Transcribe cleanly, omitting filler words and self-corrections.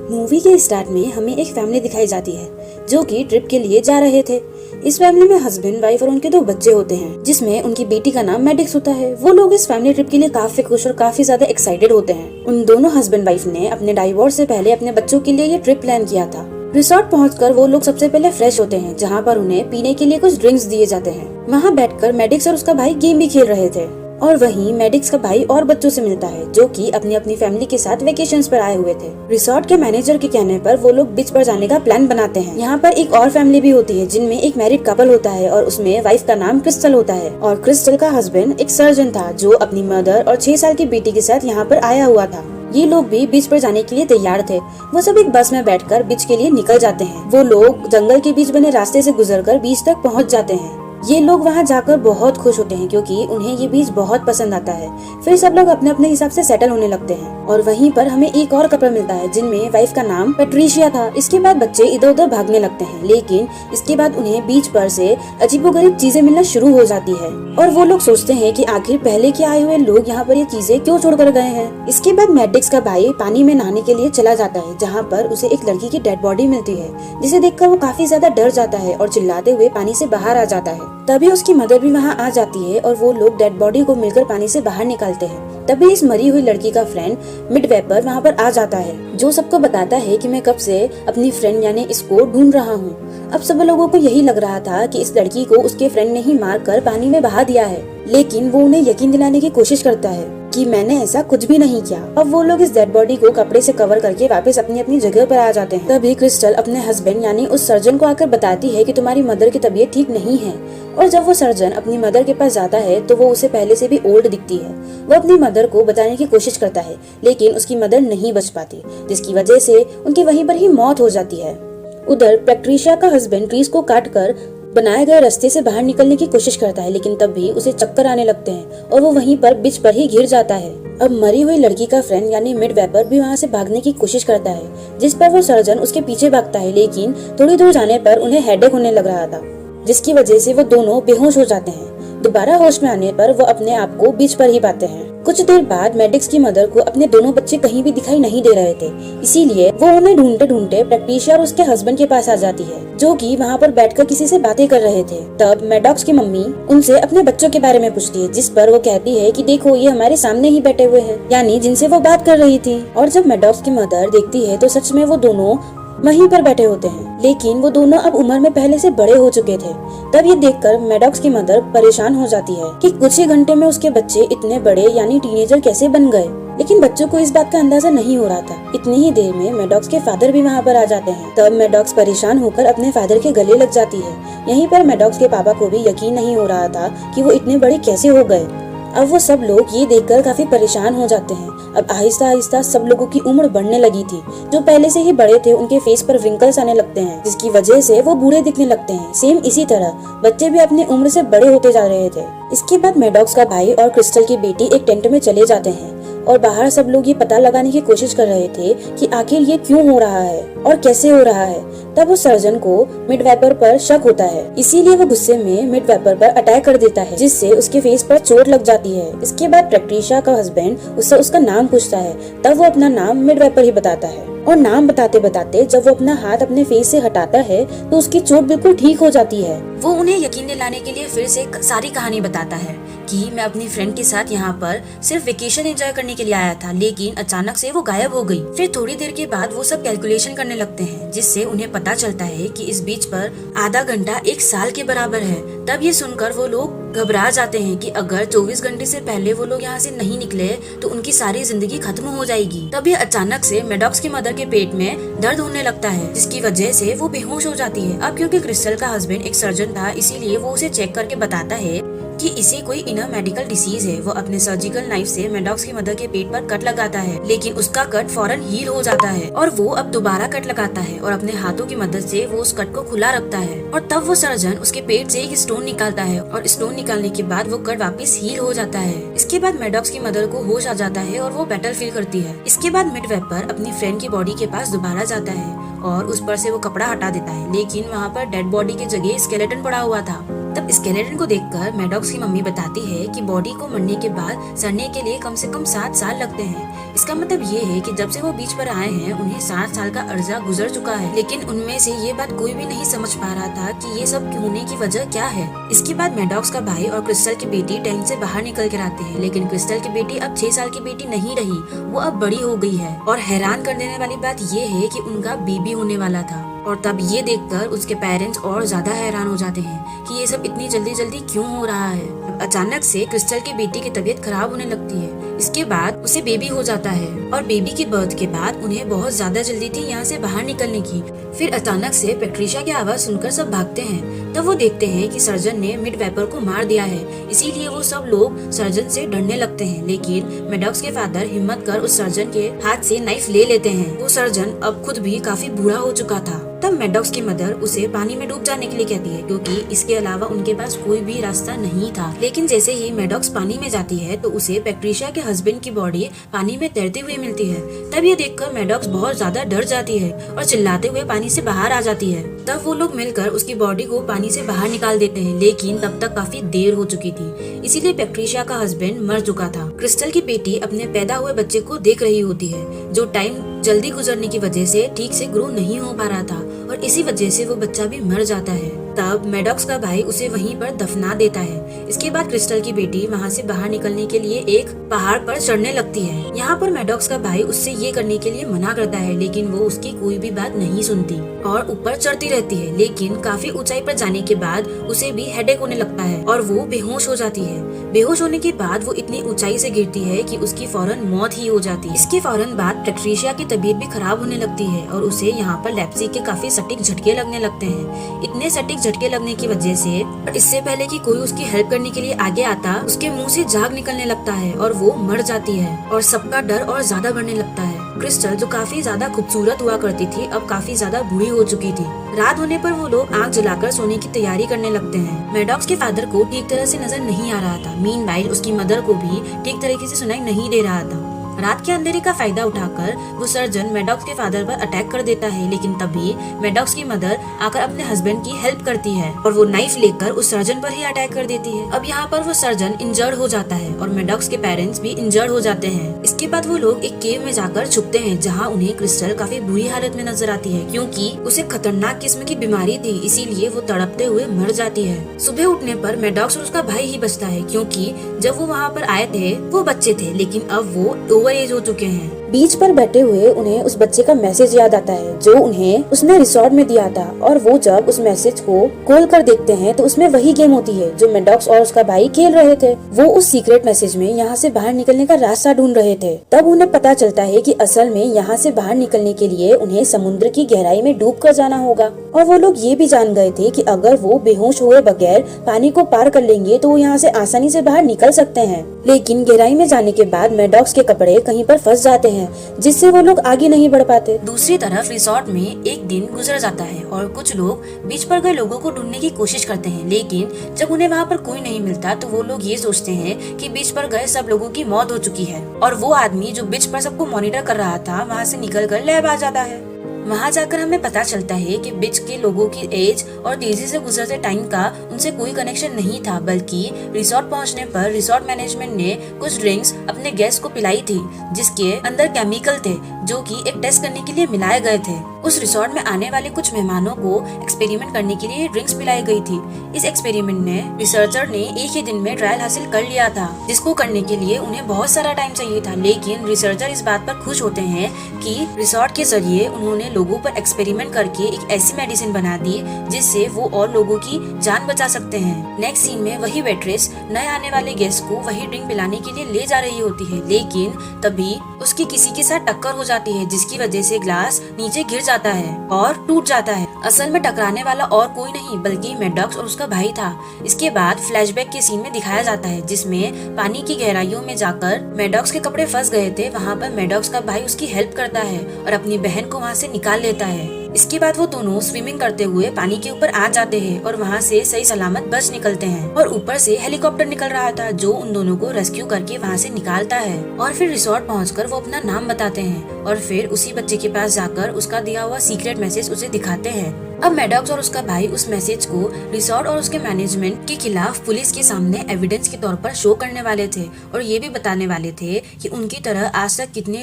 Movie के start में हमें एक फैमिली दिखाई जाती है जो कि ट्रिप के लिए जा रहे थे। इस फैमिली में हस्बैंड वाइफ और उनके 2 बच्चे होते हैं, जिसमें उनकी बेटी का नाम मैडिक्स होता है। वो लोग इस फैमिली ट्रिप के लिए काफी खुश और काफी ज्यादा एक्साइटेड होते हैं। उन दोनों हस्बैंड वाइफ ने अपने डाइवोर्स से पहले अपने बच्चों के लिए ये ट्रिप प्लान किया था। रिसोर्ट पहुंचकर वो लोग सबसे पहले फ्रेश होते हैं, जहाँ पर उन्हें पीने के लिए कुछ ड्रिंक्स दिए जाते हैं। वहाँ बैठकर मैडिक्स और उसका भाई गेम भी खेल रहे थे और वहीं मैडिक्स का भाई और बच्चों से मिलता है जो कि अपनी अपनी फैमिली के साथ वेकेशंस पर आए हुए थे। रिसोर्ट के मैनेजर के कहने पर वो लोग बीच पर जाने का प्लान बनाते हैं। यहाँ पर एक और फैमिली भी होती है जिनमें एक मैरिड कपल होता है और उसमें वाइफ का नाम क्रिस्टल होता है और क्रिस्टल का हस्बैंड एक सर्जन था जो अपनी मदर और 6 साल की बेटी के साथ यहाँ पर आया हुआ था। ये लोग भी बीच पर जाने के लिए तैयार थे। वो सब एक बस में बैठकर बीच के लिए निकल जाते हैं। वो लोग जंगल के बीच बने रास्ते से गुजरकर बीच तक पहुँच जाते हैं। ये लोग वहाँ जाकर बहुत खुश होते हैं क्योंकि उन्हें ये बीच बहुत पसंद आता है। फिर सब लोग अपने अपने हिसाब से सेटल होने लगते हैं और वहीं पर हमें एक और कपल मिलता है जिनमें वाइफ का नाम पैट्रिशिया था। इसके बाद बच्चे इधर उधर भागने लगते हैं, लेकिन इसके बाद उन्हें बीच पर से अजीबोगरीब चीजें मिलना शुरू हो जाती है और वो लोग सोचते हैं कि आखिर पहले के आए हुए लोग यहाँ पर ये चीजें क्यों छोड़ कर गए हैं। इसके बाद मैडिक्स का भाई पानी में नहाने के लिए चला जाता है, जहाँ पर उसे एक लड़की की डेड बॉडी मिलती है, जिसे देखकर वो काफी ज्यादा डर जाता है और चिल्लाते हुए पानी से बाहर आ जाता है। तभी उसकी मदर भी वहाँ आ जाती है और वो लोग डेड बॉडी को मिलकर पानी से बाहर निकालते हैं। तभी इस मरी हुई लड़की का फ्रेंड मिडवेपर वहाँ पर आ जाता है, जो सबको बताता है कि मैं कब से अपनी फ्रेंड यानी इसको ढूंढ रहा हूँ। अब सब लोगों को यही लग रहा था कि इस लड़की को उसके फ्रेंड ने ही मारकर पानी में बहा दिया है, लेकिन वो उन्हें यकीन दिलाने की कोशिश करता है कि मैंने ऐसा कुछ भी नहीं किया। अब वो लोग इस डेड बॉडी को कपड़े से कवर करके वापस अपनी अपनी जगह पर आ जाते हैं। तभी क्रिस्टल अपने हस्बैंड यानी उस सर्जन को आकर बताती है कि तुम्हारी मदर की तबीयत ठीक नहीं है। और जब वो सर्जन अपनी मदर के पास जाता है तो वो उसे पहले से भी ओल्ड दिखती है। वो अपनी मदर को बचाने की कोशिश करता है, लेकिन उसकी मदर नहीं बच पाती, जिसकी वजह से उनकी वहीं पर ही मौत हो जाती है। उधर पैट्रिशिया का हस्बैंड ट्रीज को काटकर बनाए गए रास्ते से बाहर निकलने की कोशिश करता है, लेकिन तब भी उसे चक्कर आने लगते हैं और वो वहीं पर बीच पर ही गिर जाता है। अब मरी हुई लड़की का फ्रेंड यानी मिडवेपर भी वहाँ से भागने की कोशिश करता है, जिस पर वो सर्जन उसके पीछे भागता है, लेकिन थोड़ी दूर जाने पर उन्हें हेडेक होने लग रहा था, जिसकी वजह से वो दोनों बेहोश हो जाते हैं। दोबारा होश में आने पर वो अपने आप को बीच पर ही पाते हैं। कुछ देर बाद मैडिक्स की मदर को अपने दोनों बच्चे कहीं भी दिखाई नहीं दे रहे थे, इसीलिए वो उन्हें ढूंढते ढूंढते पैट्रिशिया और उसके हस्बैंड के पास आ जाती है, जो कि वहाँ पर बैठकर किसी से बातें कर रहे थे। तब मैडॉक्स की मम्मी उनसे अपने बच्चों के बारे में पूछती है, जिस पर वो कहती है कि देखो ये हमारे सामने ही बैठे हुए हैं, यानी जिनसे वो बात कर रही थी। और जब मैडॉक्स की मदर देखती है तो सच में वो दोनों वहीं पर बैठे होते हैं, लेकिन वो दोनों अब उम्र में पहले से बड़े हो चुके थे। तब ये देखकर मैडॉक्स की मदर परेशान हो जाती है कि कुछ ही घंटे में उसके बच्चे इतने बड़े यानी टीनेजर कैसे बन गए, लेकिन बच्चों को इस बात का अंदाजा नहीं हो रहा था। इतनी ही देर में मैडॉक्स के फादर भी वहाँ पर आ जाते हैं। तब मैडॉक्स परेशान होकर अपने फादर के गले लग जाती है। यहीं पर मैडॉक्स के पापा को भी यकीन नहीं हो रहा था कि वो इतने बड़े कैसे हो गए। अब वो सब लोग ये देखकर काफी परेशान हो जाते हैं। अब आहिस्ता आहिस्ता सब लोगों की उम्र बढ़ने लगी थी। जो पहले से ही बड़े थे उनके फेस पर विंकल्स आने लगते हैं, जिसकी वजह से वो बूढ़े दिखने लगते हैं। सेम इसी तरह बच्चे भी अपनी उम्र से बड़े होते जा रहे थे। इसके बाद मैडॉक्स का भाई और क्रिस्टल की बेटी एक टेंट में चले जाते हैं और बाहर सब लोग ये पता लगाने की कोशिश कर रहे थे कि आखिर ये क्यों हो रहा है और कैसे हो रहा है। तब उस सर्जन को मिडवेपर पर शक होता है, इसीलिए वो गुस्से में मिडवेपर पर अटैक कर देता है, जिससे उसके फेस पर चोट लग जाती है। इसके बाद पैट्रिशिया का हस्बैंड उससे उसका नाम पूछता है। तब वो अपना नाम मिडवेपर ही बताता है और नाम बताते बताते जब वो अपना हाथ अपने फेस से हटाता है तो उसकी चोट बिल्कुल ठीक हो जाती है। वो उन्हें यकीन दिलाने के लिए फिर से सारी कहानी बताता है कि मैं अपनी फ्रेंड के साथ यहाँ पर सिर्फ वेकेशन एंजॉय करने के लिए आया था, लेकिन अचानक से वो गायब हो गई। फिर थोड़ी देर के बाद वो सब कैलकुलेशन करने लगते हैं, जिससे उन्हें पता चलता है कि इस बीच पर आधा घंटा 1 साल के बराबर है। तब ये सुनकर वो लोग घबरा जाते हैं कि अगर 24 घंटे से पहले वो लोग यहाँ से नहीं निकले तो उनकी सारी जिंदगी खत्म हो जाएगी। तभी अचानक से मैडॉक्स की मदर के पेट में दर्द होने लगता है, जिसकी वजह से वो बेहोश हो जाती है। अब क्योंकि क्रिस्टल का हस्बैंड एक सर्जन था, इसीलिए वो उसे चेक करके बताता है कि इसे कोई इनर मेडिकल डिसीज है। वो अपने सर्जिकल नाइफ से मैडॉक्स की मदर के पेट पर कट लगाता है, लेकिन उसका कट फौरन हील हो जाता है और वो अब दोबारा कट लगाता है और अपने हाथों की मदद से वो उस कट को खुला रखता है। और तब वो सर्जन उसके पेट से एक स्टोन निकालता है और स्टोन निकालने के बाद वो कट वापस हील हो जाता है। इसके बाद मैडॉक्स की मदर को होश आ जाता है और वो बेटर फील करती है। इसके बाद मिडवेपर अपनी फ्रेंड की बॉडी के पास दोबारा जाता है और उस पर से वो कपड़ा हटा देता है, लेकिन वहाँ पर डेड बॉडी की जगह स्केलेटन पड़ा हुआ था। तब स्केलेटन को देखकर मैडॉक्स की मम्मी बताती है कि बॉडी को मरने के बाद सड़ने के लिए कम से कम 7 साल लगते हैं। इसका मतलब ये है कि जब से वो बीच पर आए हैं उन्हें 7 साल का अर्जा गुजर चुका है। लेकिन उनमें से ये बात कोई भी नहीं समझ पा रहा था कि ये सब होने की वजह क्या है। इसके बाद मैडॉक्स का भाई और क्रिस्टल की बेटी टैंक से बाहर निकल कर आते हैं, लेकिन क्रिस्टल की बेटी अब 6 साल की बेटी नहीं रही, वो अब बड़ी हो गई है। और हैरान कर देने वाली बात ये है कि उनका बेबी होने वाला था। और तब ये देखकर उसके पेरेंट्स और ज्यादा हैरान हो जाते हैं कि ये सब इतनी जल्दी जल्दी क्यों हो रहा है। अचानक से क्रिस्टल की बेटी की तबीयत खराब होने लगती है। इसके बाद उसे बेबी हो जाता है और बेबी की बर्थ के बाद उन्हें बहुत ज्यादा जल्दी थी यहाँ से बाहर निकलने की। फिर अचानक से पैट्रिशिया की आवाज सुनकर सब भागते हैं। तब वो देखते हैं कि सर्जन ने मिडवाइपर को मार दिया है, इसीलिए वो सब लोग सर्जन से डरने लगते हैं। लेकिन मैडॉक्स के फादर हिम्मत कर उस सर्जन के हाथ से नाइफ ले लेते हैं। वो सर्जन अब खुद भी काफी बूढ़ा हो चुका था। तब मैडॉक्स की मदर उसे पानी में डूब जाने के लिए कहती है, क्योंकि इसके अलावा उनके पास कोई भी रास्ता नहीं था। लेकिन जैसे ही मैडॉक्स पानी में जाती है तो उसे पैट्रिशिया के हस्बैंड की बॉडी पानी में तैरते हुए मिलती है। तब ये देखकर मैडॉक्स बहुत ज्यादा डर जाती है और चिल्लाते हुए पानी से बाहर आ जाती है। तब वो लोग मिलकर उसकी बॉडी को पानी से बाहर निकाल देते हैं, लेकिन तब तक काफी देर हो चुकी थी, इसीलिए पैट्रिशिया का हस्बैंड मर चुका था। क्रिस्टल की बेटी अपने पैदा हुए बच्चे को देख रही होती है, जो टाइम जल्दी गुजरने की वजह से ठीक से ग्रो नहीं हो पा रहा था और इसी वजह से वो बच्चा भी मर जाता है। तब मैडॉक्स का भाई उसे वहीं पर दफना देता है। इसके बाद क्रिस्टल की बेटी वहाँ से बाहर निकलने के लिए एक पहाड़ पर चढ़ने लगती है। यहाँ पर मैडॉक्स का भाई उससे ये करने के लिए मना करता है, लेकिन वो उसकी कोई भी बात नहीं सुनती और ऊपर चढ़ती रहती है। लेकिन काफी ऊंचाई पर जाने के बाद उसे भी हेडेक होने लगता है और वो बेहोश हो जाती है। बेहोश होने के बाद वो इतनी ऊंचाई से गिरती है कि उसकी फौरन मौत ही हो जाती है। इसके फौरन बाद पैट्रिशिया की तबीयत भी खराब होने लगती है और उसे यहाँ पर लेप्सी के काफी सटीक झटके लगने लगते हैं। इतने सटीक झटके लगने की वजह से और इससे पहले कि कोई उसकी हेल्प करने के लिए आगे आता, उसके मुंह से झाग निकलने लगता है और वो मर जाती है और सबका डर और ज्यादा बढ़ने लगता है। क्रिस्टल जो काफी ज्यादा खूबसूरत हुआ करती थी, अब काफी ज्यादा बूढ़ी हो चुकी थी। रात होने पर वो लोग आग जलाकर सोने की तैयारी करने लगते हैं। मैडॉक्स के फादर को ठीक तरह से नजर नहीं आ रहा था। मीनवाइल उसकी मदर को भी ठीक तरीके से सुनाई नहीं दे रहा था। रात के अंधेरे का फायदा उठाकर वो सर्जन मैडॉक्स के फादर पर अटैक कर देता है, लेकिन तभी मैडॉक्स की मदर आकर अपने हस्बैंड की हेल्प करती है और वो नाइफ लेकर उस सर्जन पर ही अटैक कर देती है। अब यहाँ पर वो सर्जन इंजर्ड हो जाता है और मैडॉक्स के पेरेंट्स भी इंजर्ड हो जाते हैं। इसके बाद वो लोग एक केव में जाकर छुपते हैं, जहाँ उन्हें क्रिस्टल काफी बुरी हालत में नजर आती है, क्योंकि उसे खतरनाक किस्म की बीमारी थी, इसीलिए वो तड़पते हुए मर जाती है। सुबह उठने पर मैडॉक्स और उसका भाई ही बचता है, क्योंकि जब वो वहाँ पर आए थे वो बच्चे थे, लेकिन अब वो ओवर एज हो चुके हैं। बीच पर बैठे हुए उन्हें उस बच्चे का मैसेज याद आता है जो उन्हें उसने रिसोर्ट में दिया था, और वो जब उस मैसेज को खोल कर देखते हैं तो उसमें वही गेम होती है जो मैडॉक्स और उसका भाई खेल रहे थे। वो उस सीक्रेट मैसेज में यहाँ से बाहर निकलने का रास्ता ढूंढ रहे थे। तब उन्हें पता चलता है कि असल में यहाँ से बाहर निकलने के लिए उन्हें समुद्र की गहराई में डूब कर जाना होगा, और वो लोग ये भी जान गए थे कि अगर वो बेहोश हुए बगैर पानी को पार कर लेंगे तो वो यहाँ से आसानी से बाहर निकल सकते हैं। लेकिन गहराई में जाने के बाद मैडॉक्स के कपड़े कहीं पर फंस जाते हैं, जिससे वो लोग आगे नहीं बढ़ पाते। दूसरी तरफ रिसोर्ट में एक दिन गुजर जाता है और कुछ लोग बीच पर गए लोगों को ढूंढने की कोशिश करते हैं, लेकिन जब उन्हें वहाँ पर कोई नहीं मिलता तो वो लोग ये सोचते हैं कि बीच पर गए सब लोगों की मौत हो चुकी है, और वो आदमी जो बीच पर सबको मॉनिटर कर रहा था वहाँ से निकल कर लैब आ जाता है। वहाँ जाकर हमें पता चलता है कि बीच के लोगों की एज और तेजी से गुजरते टाइम का उनसे कोई कनेक्शन नहीं था, बल्कि रिसोर्ट पहुँचने पर रिसोर्ट मैनेजमेंट ने कुछ ड्रिंक्स अपने गेस्ट को पिलाई थी, जिसके अंदर केमिकल थे जो कि एक टेस्ट करने के लिए मिलाए गए थे। उस रिसोर्ट में आने वाले कुछ मेहमानों को एक्सपेरिमेंट करने के लिए ड्रिंक्स पिलाई गई थी। इस एक्सपेरिमेंट में रिसर्चर ने एक ही दिन में ट्रायल हासिल कर लिया था, जिसको करने के लिए उन्हें बहुत सारा टाइम चाहिए था। लेकिन रिसर्चर इस बात पर खुश होते हैं कि रिसोर्ट के जरिए उन्होंने लोगों पर एक्सपेरिमेंट करके एक ऐसी मेडिसिन बना दी जिससे वो और लोगों की जान बचा सकते हैं। नेक्स्ट सीन में वही वेट्रेस नए आने वाले गेस्ट को वही ड्रिंक पिलाने के लिए ले जा रही होती है, लेकिन तभी उसकी किसी के साथ टक्कर हो जाती है, जिसकी वजह से ग्लास नीचे गिर जाता है और टूट जाता है। असल में टकराने वाला और कोई नहीं बल्कि मैडॉक्स और उसका भाई था। इसके बाद फ्लैशबैक के सीन में दिखाया जाता है, जिसमें पानी की गहराइयों में जाकर मैडॉक्स के कपड़े फंस गए थे। वहाँ पर मैडॉक्स का भाई उसकी हेल्प करता है और अपनी बहन को वहाँ से निकाल लेता है। इसके बाद वो दोनों स्विमिंग करते हुए पानी के ऊपर आ जाते हैं और वहाँ से सही सलामत बच निकलते हैं, और ऊपर से हेलीकॉप्टर निकल रहा था जो उन दोनों को रेस्क्यू करके वहाँ से निकालता है। और फिर रिसोर्ट पहुंचकर वो अपना नाम बताते हैं और फिर उसी बच्चे के पास जाकर उसका दिया हुआ सीक्रेट मैसेज उसे दिखाते हैं। अब मैडॉक्स और उसका भाई उस मैसेज को रिसोर्ट और उसके मैनेजमेंट के खिलाफ पुलिस के सामने एविडेंस के तौर पर शो करने वाले थे और ये भी बताने वाले थे कि उनकी तरह आज तक कितने